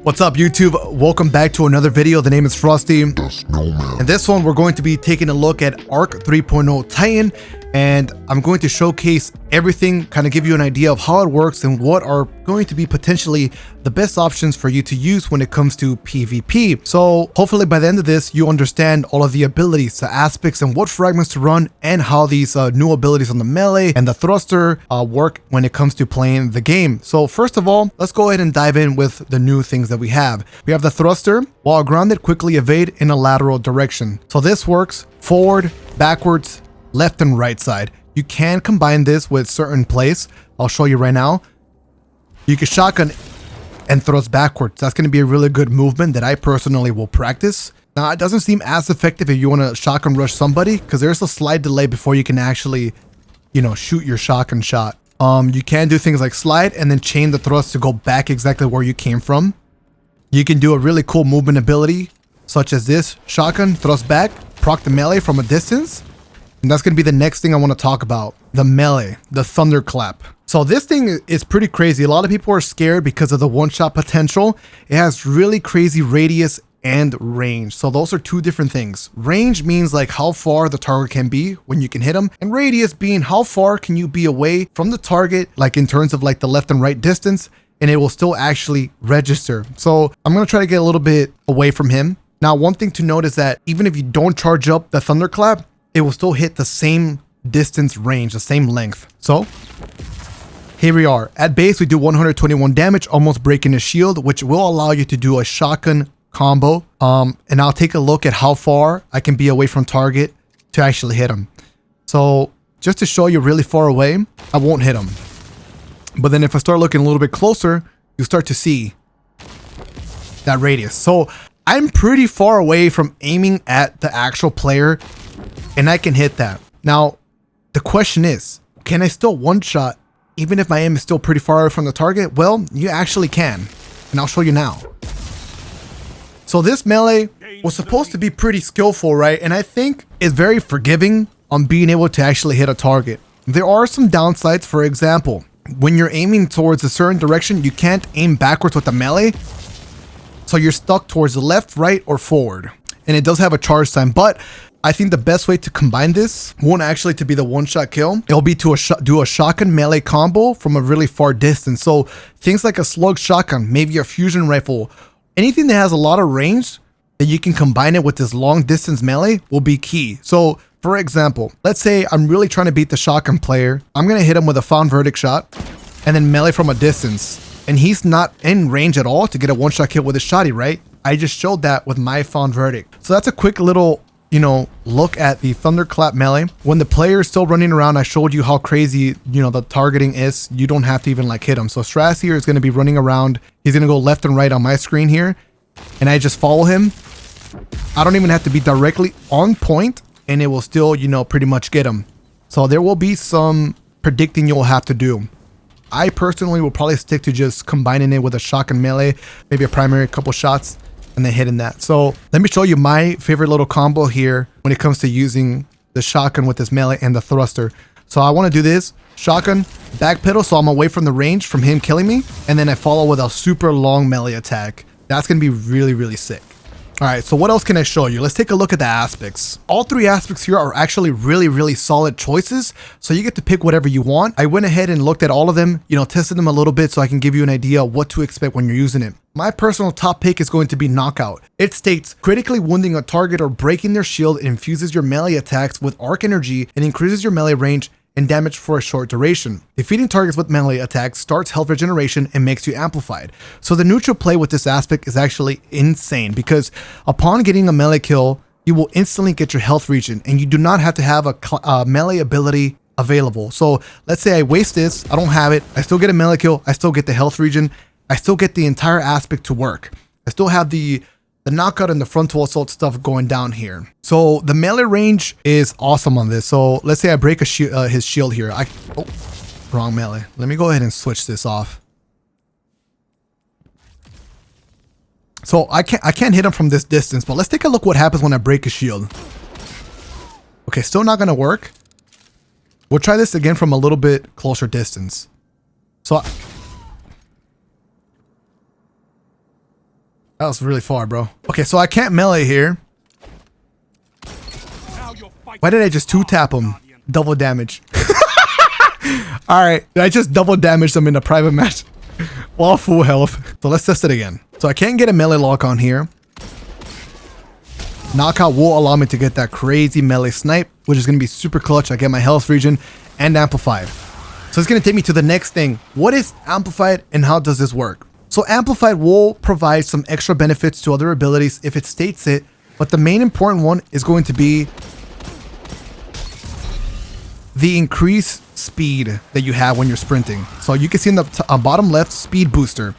What's up YouTube? Welcome back to another video. The name is Frosty. In this one we're going to be taking a look at Arc 3.0 Titan, and I'm going to showcase everything, kind of give you an idea of how it works and what are going to be potentially the best options for you to use when it comes to PvP. So hopefully by the end of this you understand all of the abilities, the aspects, and what fragments to run, and how these new abilities on the melee and the thruster work when it comes to playing the game. So first of all, let's go ahead and dive in with the new things that we have. We have the thruster. While grounded, quickly evade in a lateral direction. So this works forward, backwards, left and right side. You can combine this with certain plays. I'll show you right now. You can shotgun and thrust backwards. That's going to be a really good movement that I personally will practice. Now it doesn't seem as effective if you want to shotgun rush somebody, because there's a slight delay before you can actually, shoot your shotgun shot. You can do things like slide and then chain the thrust to go back exactly where you came from. You can do a really cool movement ability such as this: shotgun, thrust back, proc the melee from a distance. And that's going to be the next thing I want to talk about. The melee, the Thunderclap. So this thing is pretty crazy. A lot of people are scared because of the one-shot potential. It has really crazy radius and range. So those are two different things. Range means like how far the target can be when you can hit them, and radius being how far can you be away from the target, like in terms of like the left and right distance, and it will still actually register. So I'm going to try to get a little bit away from him. Now, one thing to note is that even if you don't charge up the Thunderclap, it will still hit the same distance range, the same length. So here we are. At base, we do 121 damage, almost breaking his shield, which will allow you to do a shotgun combo. And I'll take a look at how far I can be away from target to actually hit him. So just to show you really far away, I won't hit him. But then if I start looking a little bit closer, you start to see that radius. So I'm pretty far away from aiming at the actual player, and I can hit that. Now, the question is, can I still one-shot even if my aim is still pretty far away from the target? Well, you actually can, and I'll show you now. So this melee was supposed to be pretty skillful, right? And I think it's very forgiving on being able to actually hit a target. There are some downsides. For example, when you're aiming towards a certain direction, you can't aim backwards with the melee. So you're stuck towards the left, right, or forward. And it does have a charge time, but I think the best way to combine this won't actually to be the one-shot kill. It'll be to do a shotgun melee combo from a really far distance. So things like a slug shotgun, maybe a fusion rifle, anything that has a lot of range that you can combine it with this long distance melee will be key. So for example, let's say I'm really trying to beat the shotgun player. I'm going to hit him with a found verdict shot and then melee from a distance. And he's not in range at all to get a one-shot kill with a shotty, right? I just showed that with my found verdict. So that's a quick little, look at the Thunderclap melee. When the player is still running around, I showed you how crazy, the targeting is. You don't have to even like hit him. So Strass here is going to be running around. He's going to go left and right on my screen here. And I just follow him. I don't even have to be directly on point, and it will still, pretty much get him. So there will be some predicting you'll have to do. I personally will probably stick to just combining it with a shotgun melee, maybe a primary, couple shots, and then hitting that. So let me show you my favorite little combo here when it comes to using the shotgun with this melee and the thruster. So I want to do this shotgun backpedal, so I'm away from the range from him killing me, and then I follow with a super long melee attack. That's going to be really, really sick. All right, so what else can I show you? Let's take a look at the aspects. All three aspects here are actually really, really solid choices. So you get to pick whatever you want. I went ahead and looked at all of them, tested them a little bit so I can give you an idea of what to expect when you're using it. My personal top pick is going to be Knockout. It states, critically wounding a target or breaking their shield infuses your melee attacks with arc energy and increases your melee range and damage for a short duration. Defeating targets with melee attacks starts health regeneration and makes you amplified. So the neutral play with this aspect is actually insane, because upon getting a melee kill, you will instantly get your health regen, and you do not have to have a melee ability available. So let's say I waste this, I don't have it, I still get a melee kill, I still get the health regen, I still get the entire aspect to work. I still have the knockout and the frontal assault stuff going down here. So the melee range is awesome on this. So let's say I break his shield here. Wrong melee. Let me go ahead and switch this off. So I can't hit him from this distance, but let's take a look what happens when I break his shield. Okay, still not gonna work. We'll try this again from a little bit closer distance. So That was really far, bro. Okay, so I can't melee here. Why did I just 2-tap him? Double damage. Alright, I just double damaged him in a private match. While full health. So let's test it again. So I can't get a melee lock on here. Knockout will allow me to get that crazy melee snipe, which is going to be super clutch. I get my health regen and amplified. So it's going to take me to the next thing. What is amplified and how does this work? So amplified will provide some extra benefits to other abilities if it states it, but the main important one is going to be the increased speed that you have when you're sprinting. So you can see in the bottom left, speed booster.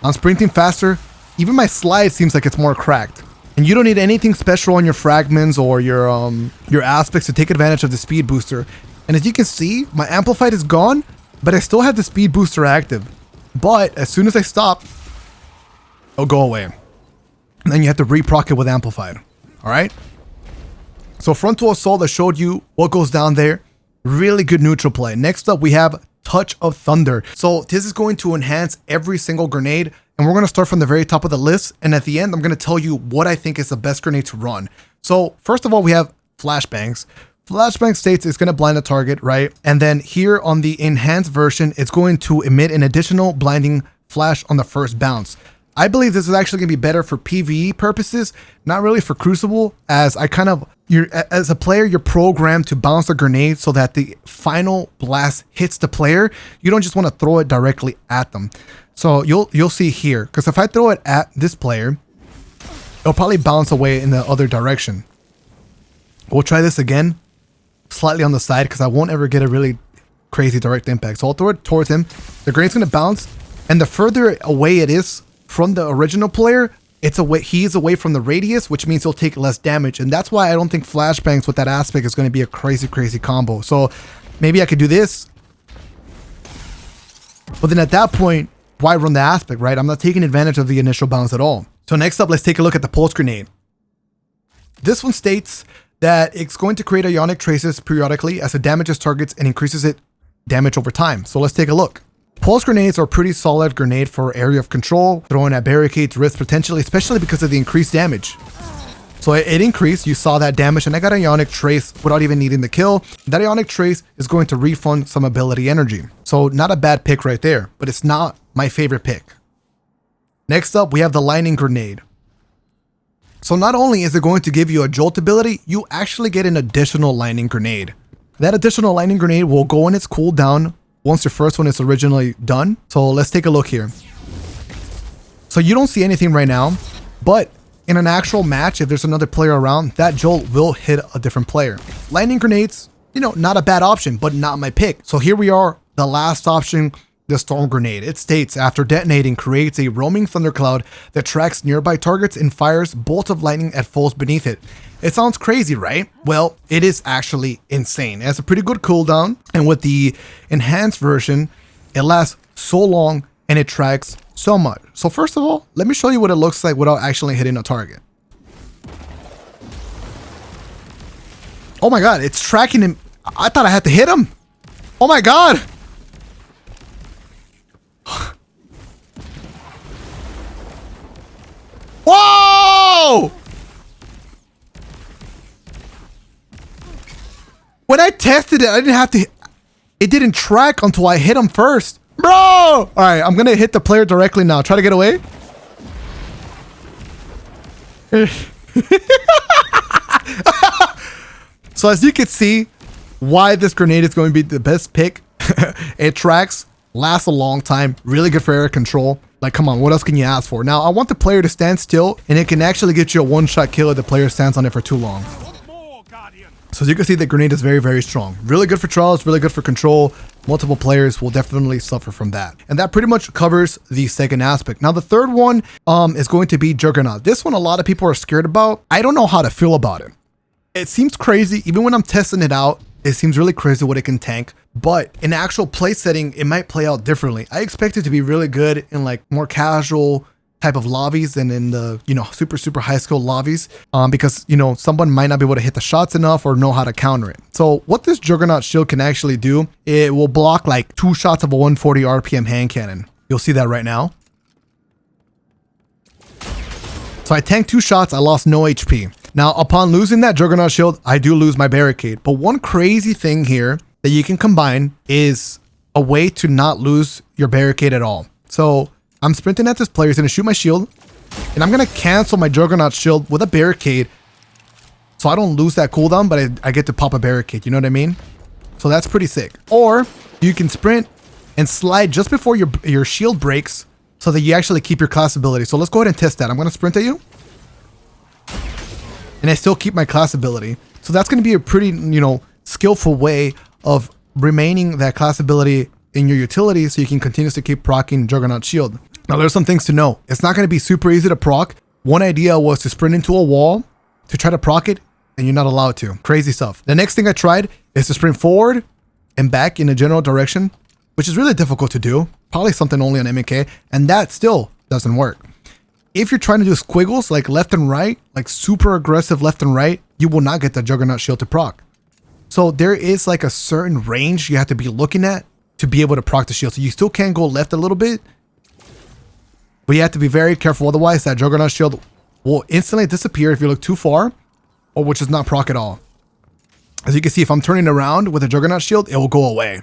I'm sprinting faster. Even my slide seems like it's more cracked. And you don't need anything special on your fragments or your aspects to take advantage of the speed booster. And as you can see, my amplified is gone, but I still have the speed booster active. But as soon as I stop, it'll go away. And then you have to reproc it with amplified. All right. So frontal assault, I showed you what goes down there. Really good neutral play. Next up, we have Touch of Thunder. So this is going to enhance every single grenade. And we're going to start from the very top of the list. And at the end, I'm going to tell you what I think is the best grenade to run. So first of all, we have flashbangs. Flashbang states it's going to blind a target, right? And then here on the enhanced version, it's going to emit an additional blinding flash on the first bounce. I believe this is actually going to be better for PvE purposes, not really for Crucible, as as a player, you're programmed to bounce the grenade so that the final blast hits the player. You don't just want to throw it directly at them. So you'll see here, because if I throw it at this player, it'll probably bounce away in the other direction. We'll try this again, slightly on the side, because I won't ever get a really crazy direct impact. So I'll throw it towards him. The grenade's going to bounce, and the further away it is from the original player, he's away from the radius, which means he'll take less damage. And that's why I don't think flashbangs with that aspect is going to be a crazy combo. So maybe I could do this. But then at that point, why run the aspect, right? I'm not taking advantage of the initial bounce at all. So next up, let's take a look at the pulse grenade. This one states that it's going to create ionic traces periodically as it damages targets and increases its damage over time. So let's take a look. Pulse grenades are a pretty solid grenade for area of control, throwing at barricades, risks potentially, especially because of the increased damage. So it increased, you saw that damage, and I got Ionic Trace without even needing the kill. That Ionic Trace is going to refund some ability energy. So not a bad pick right there, but it's not my favorite pick. Next up, we have the Lightning Grenade. So not only is it going to give you a jolt ability, you actually get an additional Lightning Grenade. That additional Lightning Grenade will go on its cooldown once your first one is originally done. So let's take a look here. So you don't see anything right now, but in an actual match, if there's another player around, that jolt will hit a different player. Lightning grenades, not a bad option, but not my pick. So here we are, the last option, the Storm Grenade. It states, after detonating, creates a roaming thundercloud that tracks nearby targets and fires bolts of lightning at foes beneath it. It sounds crazy, right? Well, it is actually insane. It has a pretty good cooldown, and with the enhanced version, it lasts so long and it tracks so much. So first of all, let me show you what it looks like without actually hitting a target. Oh my god, it's tracking him. I thought I had to hit him. Oh my god. Whoa! When I tested it, I didn't have to. It didn't track until I hit him first. Bro! All right, I'm going to hit the player directly now. Try to get away. So as you can see, why this grenade is going to be the best pick. It tracks, lasts a long time, really good for area control. Like, come on, what else can you ask for? Now, I want the player to stand still, and it can actually get you a one-shot kill if the player stands on it for too long. So as you can see, the grenade is very, very strong. Really good for trials, really good for control. Multiple players will definitely suffer from that. And that pretty much covers the second aspect. Now, the third one is going to be Juggernaut. This one, a lot of people are scared about. I don't know how to feel about it. It seems crazy. Even when I'm testing it out, it seems really crazy what it can tank. But in actual play setting, it might play out differently. I expect it to be really good in like more casual type of lobbies than in the, super high skill lobbies, because, someone might not be able to hit the shots enough or know how to counter it. So what this Juggernaut shield can actually do, it will block like 2 shots of a 140 RPM hand cannon. You'll see that right now. So I tanked 2 shots, I lost no HP. Now, upon losing that Juggernaut shield, I do lose my barricade. But one crazy thing here that you can combine is a way to not lose your barricade at all. So I'm sprinting at this player, he's gonna shoot my shield, and I'm gonna cancel my Juggernaut shield with a barricade so I don't lose that cooldown, but I get to pop a barricade, you know what I mean? So that's pretty sick. Or you can sprint and slide just before your shield breaks so that you actually keep your class ability. So let's go ahead and test that. I'm gonna sprint at you, and I still keep my class ability. So that's gonna be a pretty, you know, skillful way of remaining that class ability in your utility so you can continuously keep proccing Juggernaut shield. Now there's some things to know. It's not gonna be super easy to proc. One idea was to sprint into a wall to try to proc it, and you're not allowed to. Crazy stuff. The next thing I tried is to sprint forward and back in a general direction, which is really difficult to do. Probably something only on MK, and that still doesn't work. If you're trying to do squiggles like left and right, like super aggressive left and right, you will not get the Juggernaut shield to proc. So there is like a certain range you have to be looking at to be able to proc the shield. So you still can go left a little bit, but you have to be very careful. Otherwise, that Juggernaut shield will instantly disappear if you look too far, or which is not proc at all. As you can see, if I'm turning around with a Juggernaut shield, it will go away.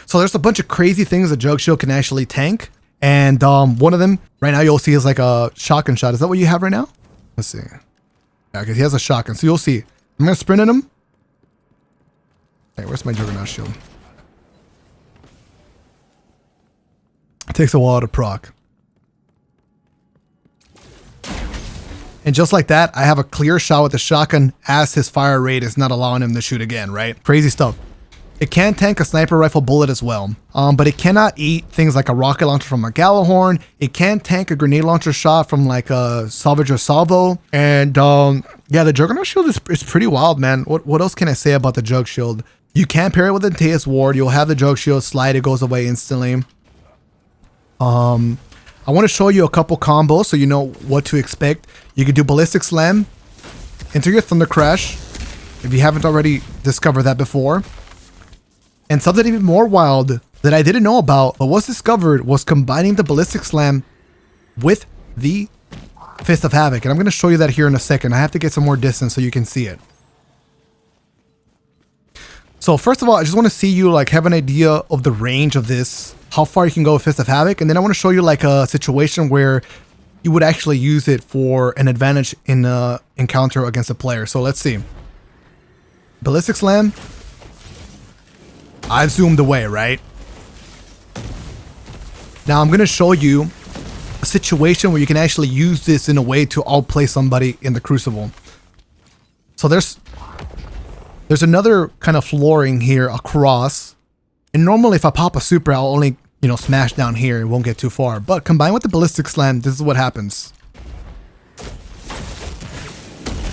So there's a bunch of crazy things a Jug shield can actually tank. And one of them right now you'll see is like a shotgun shot. Is that what you have right now? Let's see. Yeah, because he has a shotgun. So you'll see. I'm going to sprint at him. Hey, where's my Juggernaut shield? It takes a while to proc. And just like that, I have a clear shot with the shotgun as his fire rate is not allowing him to shoot again, right? Crazy stuff. It can tank a sniper rifle bullet as well, but it cannot eat things like a rocket launcher from a Gallahorn. It can tank a grenade launcher shot from like a Salvage or Salvo. And yeah, the Juggernaut shield is pretty wild, man. What else can I say about the Jug shield? You can pair it with a Teus ward. You'll have the Jug shield slide. It goes away instantly. I want to show you a couple combos so you know what to expect. You can do Ballistic Slam into your Thunder Crash if you haven't already discovered that before. And something even more wild that I didn't know about but was discovered was combining the Ballistic Slam with the Fist of Havoc. And I'm going to show you that here in a second. I have to get some more distance so you can see it. So first of all, I just want to see you like have an idea of the range of this, how far you can go with Fist of Havoc. And then I want to show you like a situation where you would actually use it for an advantage in an encounter against a player. So let's see. Ballistic Slam. I've zoomed away, right? Now I'm going to show you a situation where you can actually use this in a way to outplay somebody in the Crucible. So there's another kind of flooring here across. And normally if I pop a super, I'll only, you know, smash down here. It won't get too far. But combined with the Ballistic Slam, this is what happens.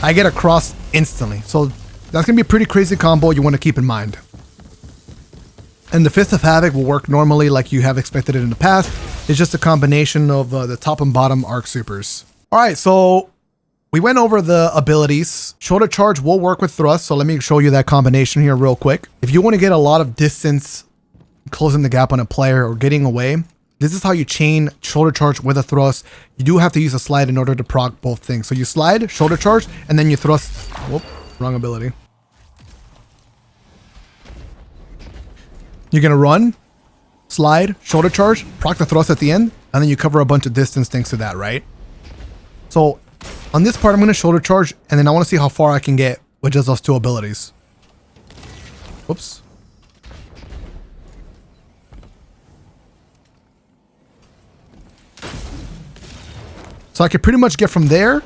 I get across instantly. So that's going to be a pretty crazy combo you want to keep in mind. And the Fist of Havoc will work normally like you have expected it in the past. It's just a combination of the top and bottom arc supers. All right, so we went over the abilities. Shoulder Charge will work with thrust, so let me show you that combination here real quick. If you want to get a lot of distance, closing the gap on a player or getting away, this is how you chain Shoulder Charge with a thrust. You do have to use a slide in order to proc both things. So you slide, Shoulder Charge, and then you thrust. Whoop, wrong ability. You're going to run, slide, Shoulder Charge, proc the thrust at the end, and then you cover a bunch of distance thanks to that, right? So on this part, I'm going to Shoulder Charge, and then I want to see how far I can get with just those two abilities. Whoops. So I can pretty much get from there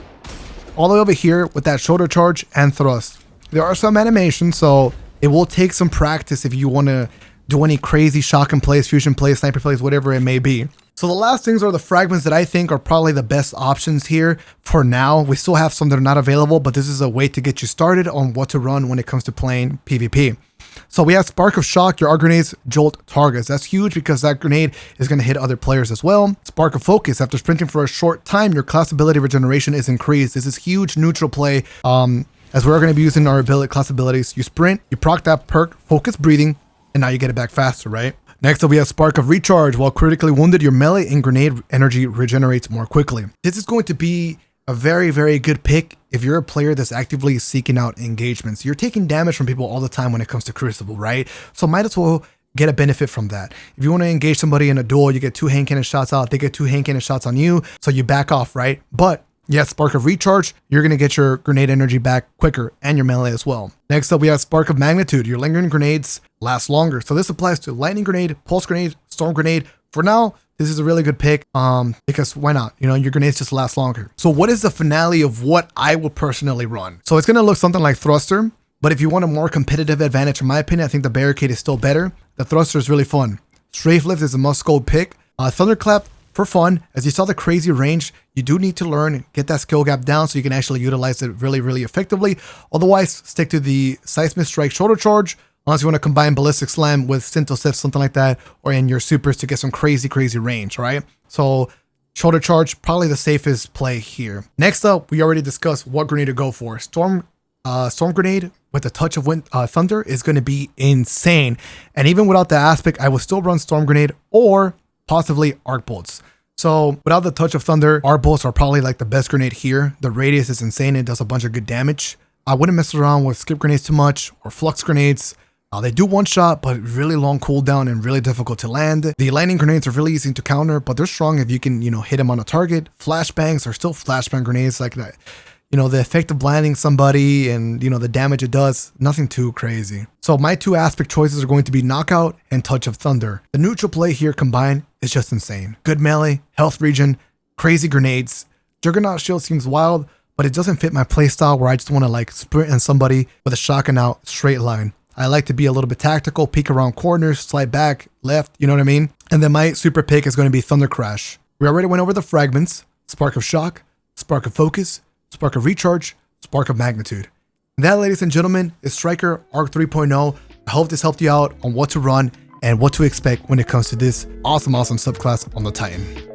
all the way over here with that Shoulder Charge and thrust. There are some animations, so it will take some practice if you want to do any crazy shotgun plays, fusion plays, sniper plays, whatever it may be. So the last things are the fragments that I think are probably the best options here for now. We still have some that are not available, but this is a way to get you started on what to run when it comes to playing PvP. So we have Spark of Shock, your arc grenades jolt targets. That's huge because that grenade is going to hit other players as well. Spark of Focus, after sprinting for a short time, your class ability regeneration is increased. This is huge neutral play. As we're going to be using our class abilities, you sprint, you proc that perk, focus breathing, and now you get it back faster, right? Next up, we have Spark of Recharge. While critically wounded, your melee and grenade energy regenerates more quickly. This is going to be a very, very good pick if you're a player that's actively seeking out engagements. You're taking damage from people all the time when it comes to Crucible, right? So might as well get a benefit from that. If you want to engage somebody in a duel, you get 2 hand cannon shots out, they get 2 hand cannon shots on you, so you back off, right? But yeah, Spark of Recharge, you're going to get your grenade energy back quicker and your melee as well. Next up, we have Spark of Magnitude. Your lingering grenades last longer. So this applies to Lightning Grenade, Pulse Grenade, Storm Grenade. For now, this is a really good pick because why not? You know, your grenades just last longer. So what is the finale of what I will personally run? So it's going to look something like Thruster, but if you want a more competitive advantage, in my opinion, I think the Barricade is still better. The Thruster is really fun. Strafe Lift is a must-go pick. Thunderclap, for fun, as you saw the crazy range, you do need to learn, get that skill gap down so you can actually utilize it really, really effectively. Otherwise, stick to the Seismic Strike Shoulder Charge, unless you want to combine Ballistic Slam with Synthocept, something like that, or in your supers to get some crazy, crazy range, right? So Shoulder Charge, probably the safest play here. Next up, we already discussed what grenade to go for. Storm Grenade with a touch of Thunder is going to be insane. And even without the aspect, I will still run Storm Grenade or possibly Arc Bolts. So without the touch of Thunder, Arc Bolts are probably like the best grenade here. The radius is insane. It does a bunch of good damage. I wouldn't mess around with Skip Grenades too much or Flux Grenades. They do one shot, but really long cooldown and really difficult to land. The Lightning Grenades are really easy to counter, but they're strong if you can, you know, hit them on a target. Flashbangs are still Flashbang Grenades like that. You know, the effect of blinding somebody and, you know, the damage it does, nothing too crazy. So my 2 aspect choices are going to be Knockout and Touch of Thunder. The neutral play here combined is just insane. Good melee, health regen, crazy grenades. Juggernaut shield seems wild, but it doesn't fit my playstyle where I just want to like sprint on somebody with a shotgun out straight line. I like to be a little bit tactical, peek around corners, slide back, left, you know what I mean? And then my super pick is going to be Thunder Crash. We already went over the fragments, Spark of Shock, Spark of Focus, Spark of Recharge, Spark of Magnitude. And that, ladies and gentlemen, is Striker Arc 3.0. I hope this helped you out on what to run and what to expect when it comes to this awesome subclass on the Titan.